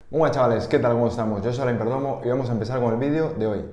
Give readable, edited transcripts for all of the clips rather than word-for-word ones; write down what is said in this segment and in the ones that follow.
Muy buenas chavales, ¿qué tal? ¿Cómo estamos? Yo soy Alain Perdomo y vamos a empezar con el vídeo de hoy.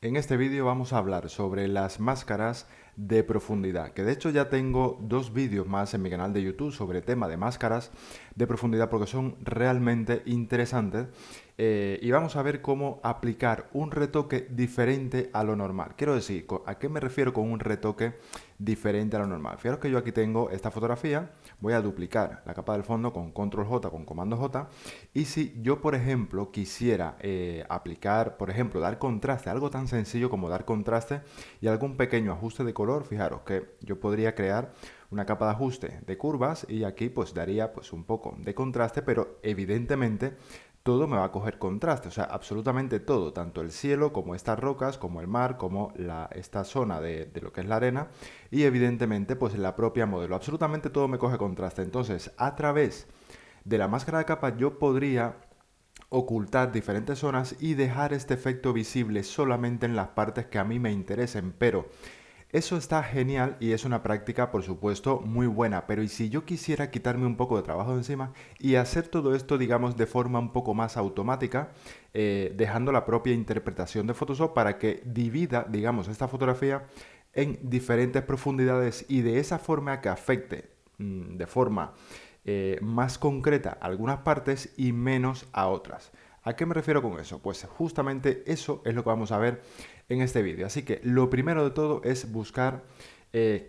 En este vídeo vamos a hablar sobre las máscaras de profundidad, que de hecho ya tengo dos vídeos más en mi canal de YouTube sobre el tema de máscaras de profundidad porque son realmente interesantes y vamos a ver cómo aplicar un retoque diferente a lo normal. Quiero decir, ¿a qué me refiero con un retoque diferente a lo normal? Fijaros que yo aquí tengo esta fotografía, voy a duplicar la capa del fondo con control J, con comando J, y si yo, por ejemplo, quisiera aplicar, por ejemplo, dar contraste, algo tan sencillo como dar contraste y algún pequeño ajuste de color, fijaros que yo podría crear una capa de ajuste de curvas y aquí pues daría pues un poco de contraste, pero evidentemente todo me va a coger contraste, o sea, absolutamente todo, tanto el cielo como estas rocas, como el mar, como esta zona de lo que es la arena y evidentemente pues la propia modelo, absolutamente todo me coge contraste. Entonces, a través de la máscara de capa yo podría ocultar diferentes zonas y dejar este efecto visible solamente en las partes que a mí me interesen, pero eso está genial y es una práctica, por supuesto, muy buena, pero ¿y si yo quisiera quitarme un poco de trabajo de encima y hacer todo esto, digamos, de forma un poco más automática, dejando la propia interpretación de Photoshop para que divida, digamos, esta fotografía en diferentes profundidades y de esa forma que afecte de forma más concreta a algunas partes y menos a otras? ¿A qué me refiero con eso? Pues justamente eso es lo que vamos a ver en este vídeo. Así que lo primero de todo es buscar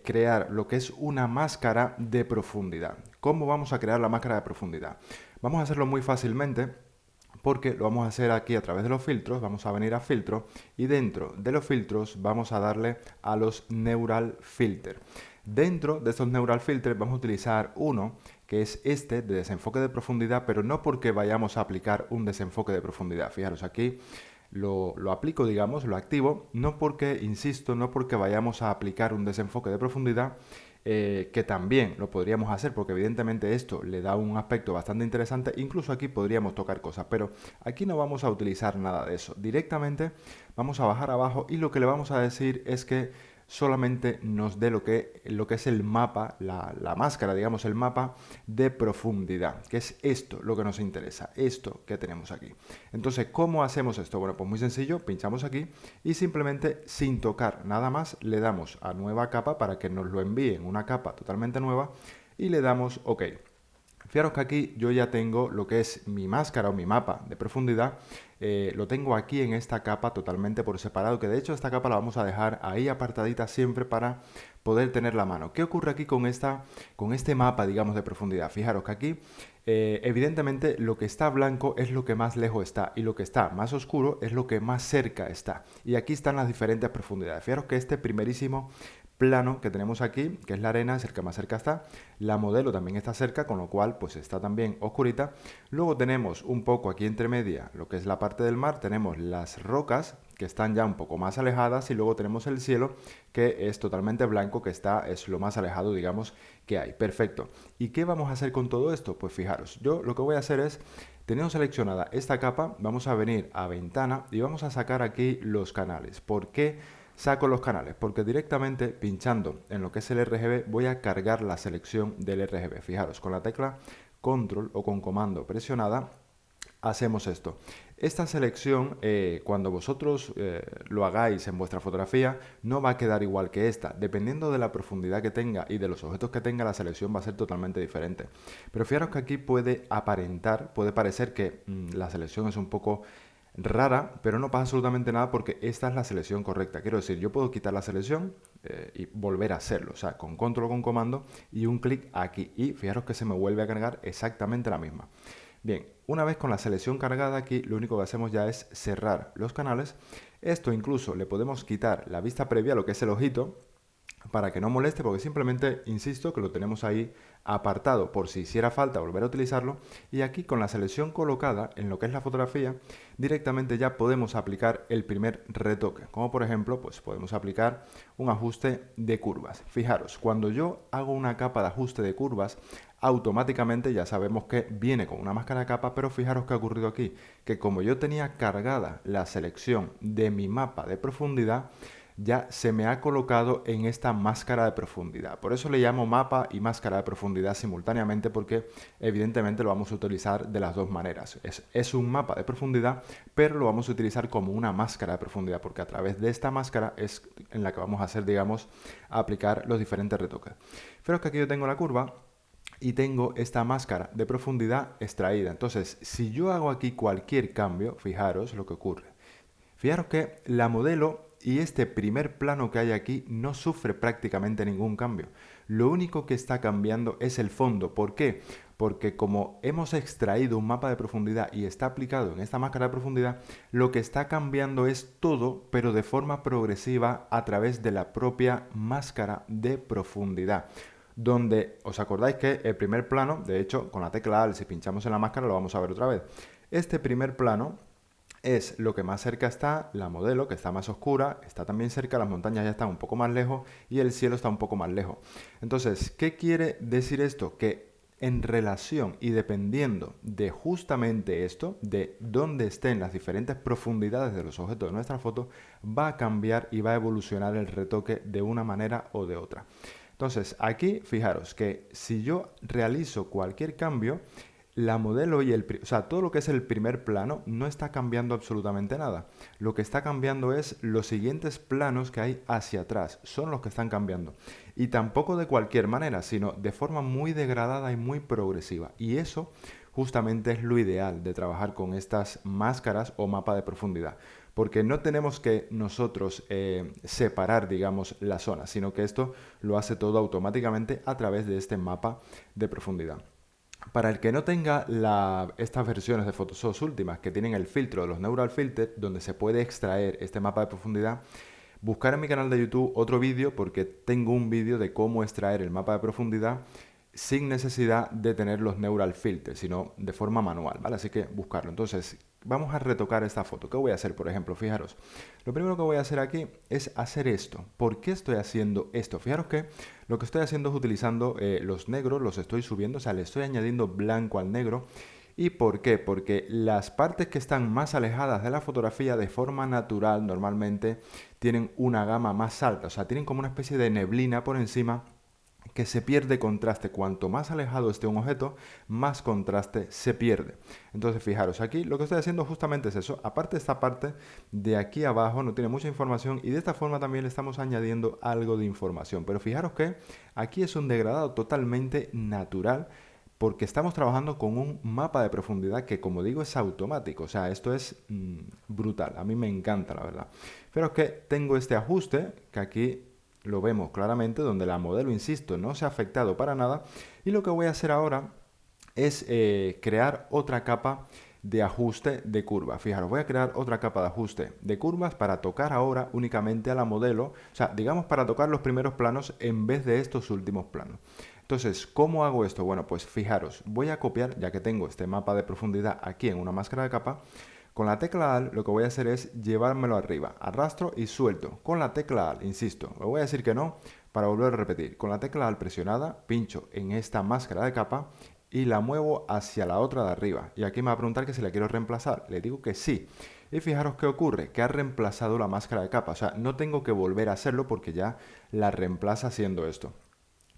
crear lo que es una máscara de profundidad. ¿Cómo vamos a crear la máscara de profundidad? Vamos a hacerlo muy fácilmente porque lo vamos a hacer aquí a través de los filtros. Vamos a venir a filtro y dentro de los filtros vamos a darle a los Neural Filter. Dentro de estos Neural Filters vamos a utilizar uno que es este de desenfoque de profundidad, pero no porque vayamos a aplicar un desenfoque de profundidad. Fijaros, aquí lo aplico, digamos, lo activo, no porque, insisto, no porque vayamos a aplicar un desenfoque de profundidad, que también lo podríamos hacer, porque evidentemente esto le da un aspecto bastante interesante, incluso aquí podríamos tocar cosas, pero aquí no vamos a utilizar nada de eso. Directamente vamos a bajar abajo y lo que le vamos a decir es que solamente nos dé lo que es el mapa, la máscara, digamos, el mapa de profundidad, que es esto lo que nos interesa, esto que tenemos aquí. Entonces, ¿cómo hacemos esto? Bueno, pues muy sencillo, pinchamos aquí y simplemente sin tocar nada más le damos a nueva capa para que nos lo envíe en una capa totalmente nueva y le damos OK. Fijaros que aquí yo ya tengo lo que es mi máscara o mi mapa de profundidad, lo tengo aquí en esta capa totalmente por separado, que de hecho esta capa la vamos a dejar ahí apartadita siempre para poder tener la mano. ¿Qué ocurre aquí con este mapa, digamos, de profundidad? Fijaros que aquí evidentemente lo que está blanco es lo que más lejos está y lo que está más oscuro es lo que más cerca está. Y aquí están las diferentes profundidades. Fijaros que este primerísimo plano que tenemos aquí, que es la arena, es el que más cerca está. La modelo también está cerca, con lo cual pues está también oscurita. Luego tenemos un poco aquí entre media lo que es la parte del mar, tenemos las rocas que están ya un poco más alejadas y luego tenemos el cielo que es totalmente blanco, que es lo más alejado, digamos, que hay. Perfecto. ¿Y qué vamos a hacer con todo esto? Pues fijaros, yo lo que voy a hacer es, teniendo seleccionada esta capa, vamos a venir a ventana y vamos a sacar aquí los canales. ¿Por qué saco los canales? Porque directamente pinchando en lo que es el RGB voy a cargar la selección del RGB. Fijaros, con la tecla control o con comando presionada hacemos esto. Esta selección, cuando vosotros lo hagáis en vuestra fotografía, no va a quedar igual que esta. Dependiendo de la profundidad que tenga y de los objetos que tenga, la selección va a ser totalmente diferente. Pero fijaros que aquí puede aparentar, puede parecer que la selección es un poco rara, pero no pasa absolutamente nada porque esta es la selección correcta. Quiero decir, yo puedo quitar la selección y volver a hacerlo, o sea, con control o con comando y un clic aquí. Y fijaros que se me vuelve a cargar exactamente la misma. Bien, una vez con la selección cargada aquí, lo único que hacemos ya es cerrar los canales. Esto incluso le podemos quitar la vista previa, lo que es el ojito, para que no moleste, porque simplemente, insisto, que lo tenemos ahí apartado por si hiciera falta volver a utilizarlo. Y aquí con la selección colocada en lo que es la fotografía, directamente ya podemos aplicar el primer retoque. Como por ejemplo, pues podemos aplicar un ajuste de curvas. Fijaros, cuando yo hago una capa de ajuste de curvas, automáticamente ya sabemos que viene con una máscara de capa, pero fijaros qué ha ocurrido aquí, que como yo tenía cargada la selección de mi mapa de profundidad, ya se me ha colocado en esta máscara de profundidad. Por eso le llamo mapa y máscara de profundidad simultáneamente, porque evidentemente lo vamos a utilizar de las dos maneras. Es un mapa de profundidad, pero lo vamos a utilizar como una máscara de profundidad, porque a través de esta máscara es en la que vamos a hacer, digamos, aplicar los diferentes retoques. Pero es que aquí yo tengo la curva y tengo esta máscara de profundidad extraída. Entonces, si yo hago aquí cualquier cambio, fijaros lo que ocurre. Fijaros que la modelo y este primer plano que hay aquí no sufre prácticamente ningún cambio. Lo único que está cambiando es el fondo. ¿Por qué? Porque como hemos extraído un mapa de profundidad y está aplicado en esta máscara de profundidad, lo que está cambiando es todo, pero de forma progresiva a través de la propia máscara de profundidad. Donde, ¿os acordáis que el primer plano, de hecho, con la tecla Alt, si pinchamos en la máscara, lo vamos a ver otra vez? Este primer plano es lo que más cerca está la modelo, que está más oscura, está también cerca, las montañas ya están un poco más lejos y el cielo está un poco más lejos. Entonces, ¿qué quiere decir esto? Que en relación y dependiendo de justamente esto, de dónde estén las diferentes profundidades de los objetos de nuestra foto, va a cambiar y va a evolucionar el retoque de una manera o de otra. Entonces, aquí fijaros que si yo realizo cualquier cambio, la modelo y todo lo que es el primer plano no está cambiando absolutamente nada. Lo que está cambiando es los siguientes planos que hay hacia atrás. Son los que están cambiando. Y tampoco de cualquier manera, sino de forma muy degradada y muy progresiva. Y eso justamente es lo ideal de trabajar con estas máscaras o mapa de profundidad. Porque no tenemos que nosotros separar, digamos, la zona, sino que esto lo hace todo automáticamente a través de este mapa de profundidad. Para el que no tenga estas versiones de Photoshop últimas que tienen el filtro de los Neural Filters, donde se puede extraer este mapa de profundidad, buscar en mi canal de YouTube otro vídeo, porque tengo un vídeo de cómo extraer el mapa de profundidad sin necesidad de tener los Neural Filters, sino de forma manual, ¿vale? Así que buscarlo. Entonces, vamos a retocar esta foto. ¿Qué voy a hacer, por ejemplo? Fijaros, lo primero que voy a hacer aquí es hacer esto. ¿Por qué estoy haciendo esto? Fijaros que lo que estoy haciendo es utilizando los negros, los estoy subiendo, o sea, le estoy añadiendo blanco al negro. ¿Y por qué? Porque las partes que están más alejadas de la fotografía de forma natural normalmente tienen una gama más alta, o sea, tienen como una especie de neblina por encima que se pierde contraste. Cuanto más alejado esté un objeto, más contraste se pierde. Entonces, fijaros, aquí lo que estoy haciendo justamente es eso. Aparte, esta parte de aquí abajo no tiene mucha información y de esta forma también le estamos añadiendo algo de información. Pero fijaros que aquí es un degradado totalmente natural, porque estamos trabajando con un mapa de profundidad que, como digo, es automático. O sea, esto es brutal. A mí me encanta, la verdad. Pero es que tengo este ajuste que aquí lo vemos claramente, donde la modelo, insisto, no se ha afectado para nada. Y lo que voy a hacer ahora es crear otra capa de ajuste de curva. Fijaros, voy a crear otra capa de ajuste de curvas para tocar ahora únicamente a la modelo. O sea, digamos para tocar los primeros planos en vez de estos últimos planos. Entonces, ¿cómo hago esto? Bueno, pues fijaros, voy a copiar, ya que tengo este mapa de profundidad aquí en una máscara de capa. Con la tecla Alt lo que voy a hacer es llevármelo arriba, arrastro y suelto. Con la tecla Alt, insisto, me voy a decir que no para volver a repetir. Con la tecla Alt presionada, pincho en esta máscara de capa y la muevo hacia la otra de arriba. Y aquí me va a preguntar que si la quiero reemplazar. Le digo que sí. Y fijaros qué ocurre, que ha reemplazado la máscara de capa. O sea, no tengo que volver a hacerlo porque ya la reemplaza haciendo esto.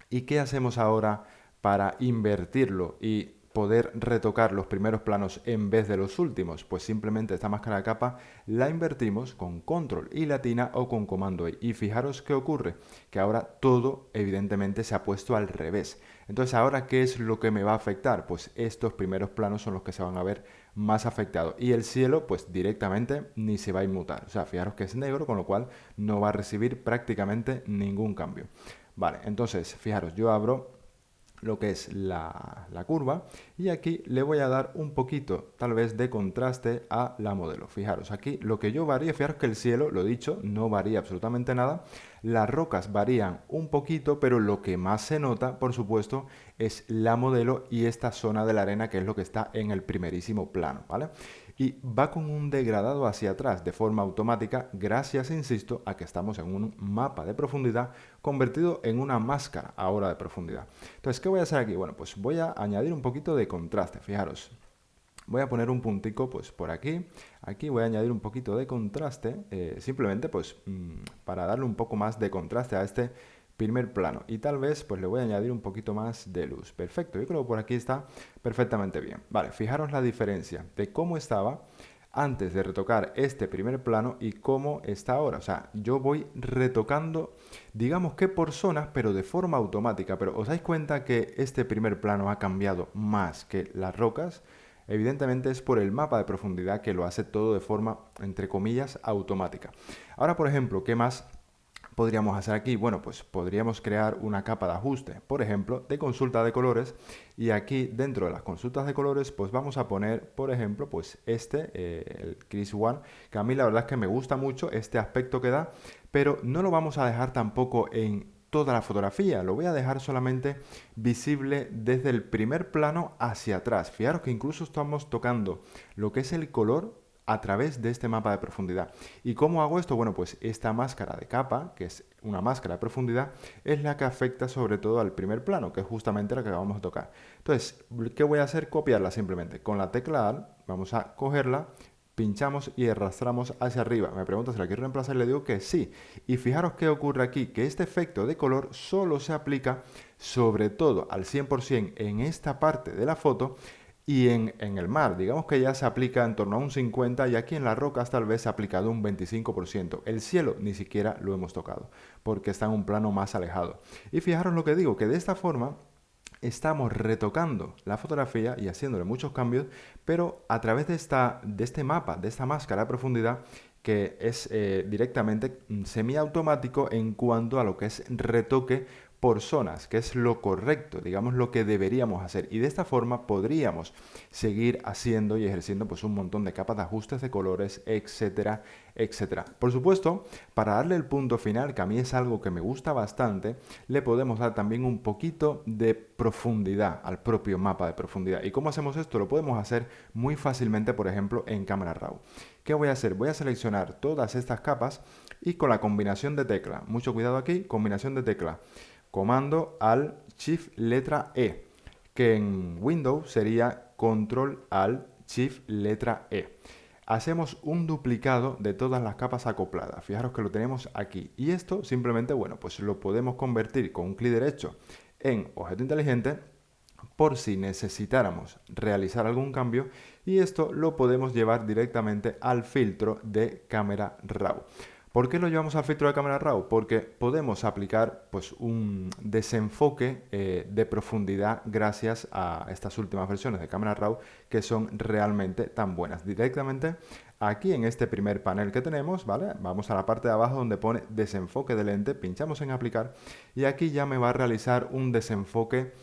¿Y qué hacemos ahora para invertirlo y poder retocar los primeros planos en vez de los últimos? Pues simplemente esta máscara de capa la invertimos con control y latina o con comando E. Y fijaros qué ocurre, que ahora todo evidentemente se ha puesto al revés. Entonces, ¿ahora qué es lo que me va a afectar? Pues estos primeros planos son los que se van a ver más afectados. Y el cielo, pues directamente ni se va a inmutar. O sea, fijaros que es negro, con lo cual no va a recibir prácticamente ningún cambio. Vale, entonces, fijaros, yo abro lo que es la curva, y aquí le voy a dar un poquito tal vez de contraste a la modelo. Fijaros, aquí lo que yo varía, fijaros que el cielo, lo dicho, no varía absolutamente nada, las rocas varían un poquito, pero lo que más se nota, por supuesto, es la modelo y esta zona de la arena, que es lo que está en el primerísimo plano, ¿vale? Y va con un degradado hacia atrás de forma automática, gracias, insisto, a que estamos en un mapa de profundidad convertido en una máscara ahora de profundidad. Entonces, ¿qué voy a hacer aquí? Bueno, pues voy a añadir un poquito de contraste, fijaros. Voy a poner un puntico pues por aquí. Aquí voy a añadir un poquito de contraste, simplemente pues para darle un poco más de contraste a este primer plano. Y tal vez pues le voy a añadir un poquito más de luz. Perfecto, yo creo que por aquí está perfectamente bien. Vale, fijaros la diferencia de cómo estaba antes de retocar este primer plano y cómo está ahora. O sea, yo voy retocando, digamos que por zonas, pero de forma automática. Pero os dais cuenta que este primer plano ha cambiado más que las rocas. Evidentemente es por el mapa de profundidad que lo hace todo de forma, entre comillas, automática. Ahora, por ejemplo, ¿qué más podríamos hacer aquí? Bueno, pues podríamos crear una capa de ajuste, por ejemplo, de consulta de colores, y aquí dentro de las consultas de colores pues vamos a poner, por ejemplo, pues el Chris One, que a mí la verdad es que me gusta mucho este aspecto que da, pero no lo vamos a dejar tampoco en toda la fotografía, lo voy a dejar solamente visible desde el primer plano hacia atrás. Fijaros que incluso estamos tocando lo que es el color a través de este mapa de profundidad. ¿Y cómo hago esto? Bueno, pues esta máscara de capa, que es una máscara de profundidad, es la que afecta sobre todo al primer plano, que es justamente la que acabamos de tocar. Entonces, ¿qué voy a hacer? Copiarla simplemente. Con la tecla Alt vamos a cogerla, pinchamos y arrastramos hacia arriba. Me pregunta si la quiero reemplazar y le digo que sí. Y fijaros qué ocurre aquí, que este efecto de color solo se aplica sobre todo al 100% en esta parte de la foto y en el mar. Digamos que ya se aplica en torno a un 50% y aquí en las rocas tal vez se ha aplicado un 25%. El cielo ni siquiera lo hemos tocado porque está en un plano más alejado. Y fijaros lo que digo, que de esta forma estamos retocando la fotografía y haciéndole muchos cambios, pero a través de este mapa, de esta máscara de profundidad, que es directamente semiautomático en cuanto a lo que es retoque por zonas, que es lo correcto, digamos lo que deberíamos hacer. Y de esta forma podríamos seguir haciendo y ejerciendo pues un montón de capas de ajustes de colores, etcétera, etcétera. Por supuesto, para darle el punto final, que a mí es algo que me gusta bastante, le podemos dar también un poquito de profundidad al propio mapa de profundidad. ¿Y cómo hacemos esto? Lo podemos hacer muy fácilmente, por ejemplo, en Camera Raw. ¿Qué voy a hacer? Voy a seleccionar todas estas capas y con la combinación de tecla, mucho cuidado aquí, combinación de tecla, comando al Shift letra E, que en Windows sería Control al Shift letra E. Hacemos un duplicado de todas las capas acopladas. Fijaros que lo tenemos aquí. Y esto simplemente, bueno, pues lo podemos convertir con un clic derecho en objeto inteligente por si necesitáramos realizar algún cambio, y esto lo podemos llevar directamente al filtro de Camera Raw. ¿Por qué lo llevamos al filtro de Camera Raw? Porque podemos aplicar pues, un desenfoque de profundidad gracias a estas últimas versiones de Camera Raw que son realmente tan buenas. Directamente aquí en este primer panel que tenemos, ¿vale? Vamos a la parte de abajo donde pone desenfoque de lente, pinchamos en aplicar y aquí ya me va a realizar un desenfoque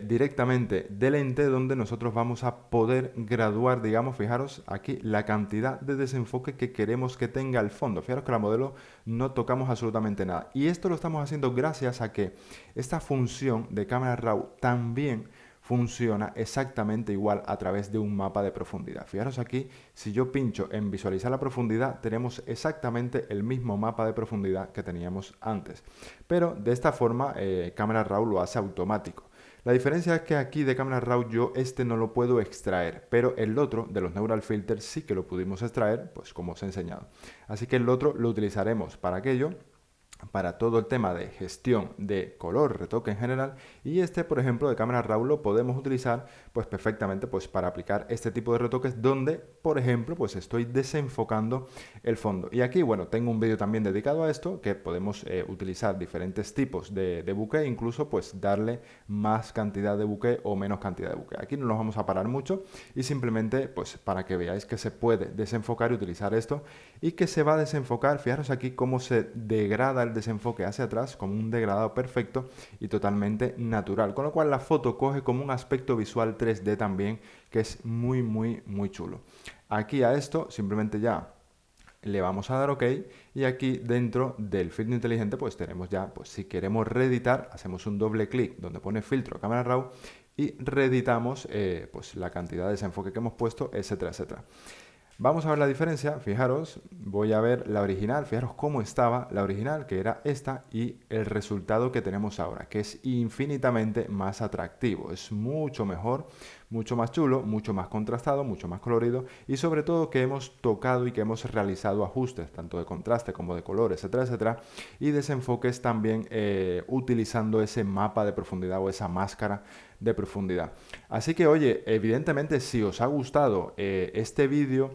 directamente de lente donde nosotros vamos a poder graduar, digamos, fijaros aquí la cantidad de desenfoque que queremos que tenga el fondo. Fijaros que la modelo no tocamos absolutamente nada. Y esto lo estamos haciendo gracias a que esta función de Camera Raw también funciona exactamente igual a través de un mapa de profundidad. Fijaros aquí, si yo pincho en visualizar la profundidad, tenemos exactamente el mismo mapa de profundidad que teníamos antes. Pero de esta forma, Camera Raw lo hace automático. La diferencia es que aquí de Camera Raw yo no lo puedo extraer, pero el otro de los Neural Filters sí que lo pudimos extraer, pues como os he enseñado. Así que el otro lo utilizaremos para aquello, para todo el tema de gestión de color, retoque en general, y por ejemplo de Camera Raw lo podemos utilizar pues perfectamente pues para aplicar este tipo de retoques donde por ejemplo pues estoy desenfocando el fondo. Y aquí bueno, tengo un vídeo también dedicado a esto, que podemos utilizar diferentes tipos de bokeh, incluso pues darle más cantidad de bokeh o menos cantidad de bokeh. Aquí no nos vamos a parar mucho y simplemente pues para que veáis que se puede desenfocar y utilizar esto, y que se va a desenfocar, fijaros aquí cómo se degrada el desenfoque hacia atrás como un degradado perfecto y totalmente natural, con lo cual la foto coge como un aspecto visual 3D también, que es muy chulo. Aquí a esto simplemente ya le vamos a dar OK, y aquí dentro del filtro inteligente pues tenemos ya, pues si queremos reeditar, hacemos un doble clic donde pone filtro cámara RAW y reeditamos pues la cantidad de desenfoque que hemos puesto, etcétera, etcétera. Vamos a ver la diferencia, fijaros, voy a ver la original, fijaros cómo estaba la original, que era esta, y el resultado que tenemos ahora, que es infinitamente más atractivo, es mucho mejor, mucho más chulo, mucho más contrastado, mucho más colorido, y sobre todo que hemos tocado y que hemos realizado ajustes, tanto de contraste como de color, etcétera, etcétera, y desenfoques también utilizando ese mapa de profundidad o esa máscara de profundidad. Así que oye, evidentemente si os ha gustado este vídeo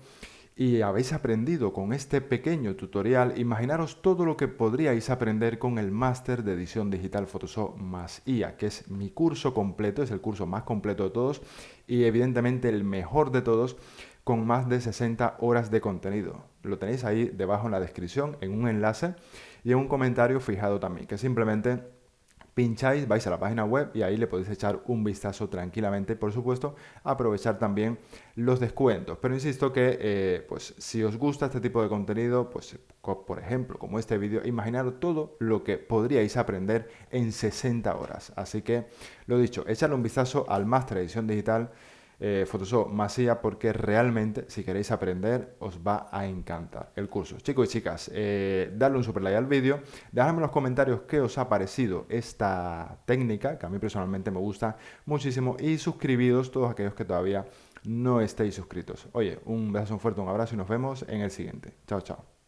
y habéis aprendido con este pequeño tutorial, imaginaros todo lo que podríais aprender con el máster de edición digital Photoshop más IA, que es mi curso completo, es el curso más completo de todos y evidentemente el mejor de todos, con más de 60 horas de contenido. Lo tenéis ahí debajo en la descripción, en un enlace y en un comentario fijado también, que simplemente pincháis, vais a la página web y ahí le podéis echar un vistazo tranquilamente. Por supuesto, aprovechar también los descuentos. Pero insisto que, pues, si os gusta este tipo de contenido, pues, por ejemplo, como este vídeo, imaginaros todo lo que podríais aprender en 60 horas. Así que, lo dicho, echarle un vistazo al máster de edición digital Photoshop más IA, porque realmente si queréis aprender os va a encantar el curso. Chicos y chicas, darle un super like al vídeo, dejadme en los comentarios qué os ha parecido esta técnica, que a mí personalmente me gusta muchísimo, y suscribiros todos aquellos que todavía no estéis suscritos. Oye, un beso fuerte, un abrazo y nos vemos en el siguiente. Chao, chao.